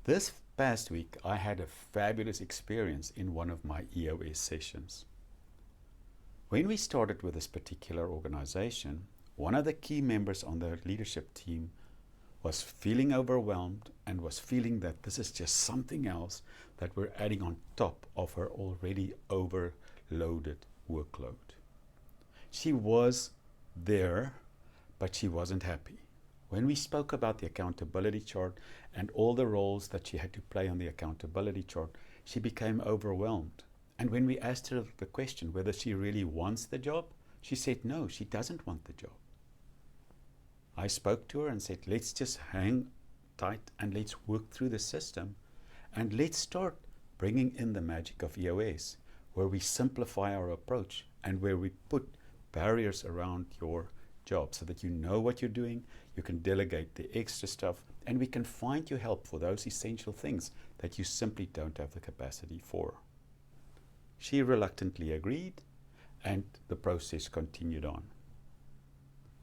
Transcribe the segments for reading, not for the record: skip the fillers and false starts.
This past week, I had a fabulous experience in one of my EOS sessions. When we started with this particular organization, one of the key members on the leadership team was feeling overwhelmed and was feeling that this is just something else that we're adding on top of her already overloaded workload. She was there, but she wasn't happy. When we spoke about the accountability chart and all the roles that she had to play on the accountability chart, she became overwhelmed. And when we asked her the question whether she really wants the job, she said no, she doesn't want the job. I spoke to her and said, let's just hang tight and let's work through the system and let's start bringing in the magic of EOS, where we simplify our approach and where we put barriers around your job so that you know what you're doing, you can delegate the extra stuff, and we can find you help for those essential things that you simply don't have the capacity for. She reluctantly agreed, and the process continued on.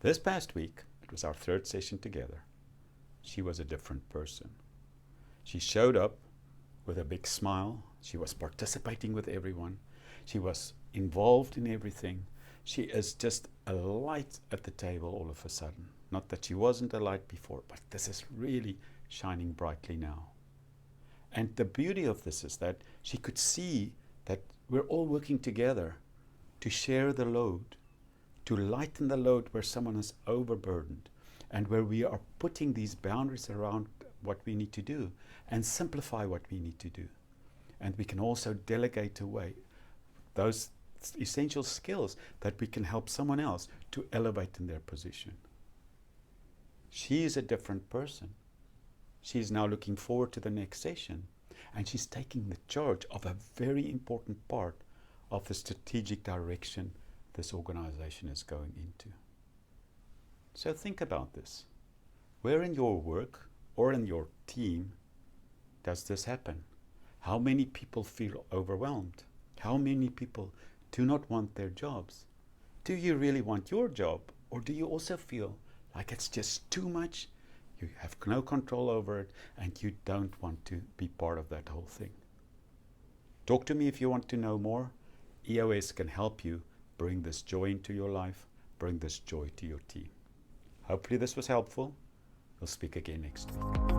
This past week, it was our third session together. She was a different person. She showed up with a big smile. She was participating with everyone. She was involved in everything. She is just a light at the table all of a sudden. Not that she wasn't a light before, but this is really shining brightly now. And the beauty of this is that she could see that we're all working together to share the load, to lighten the load where someone is overburdened, and where we are putting these boundaries around what we need to do and simplify what we need to do. And we can also delegate away those essential skills that we can help someone else to elevate in their position. She is a different person. She is now looking forward to the next session, and she's taking the charge of a very important part of the strategic direction this organization is going into. So think about this. Where in your work or in your team does this happen? How many people feel overwhelmed? How many people do not want their jobs? Do you really want your job, or do you also feel like it's just too much? You have no control over it and you don't want to be part of that whole thing. Talk to me if you want to know more. EOS can help you bring this joy into your life, bring this joy to your team. Hopefully this was helpful. We'll speak again next week.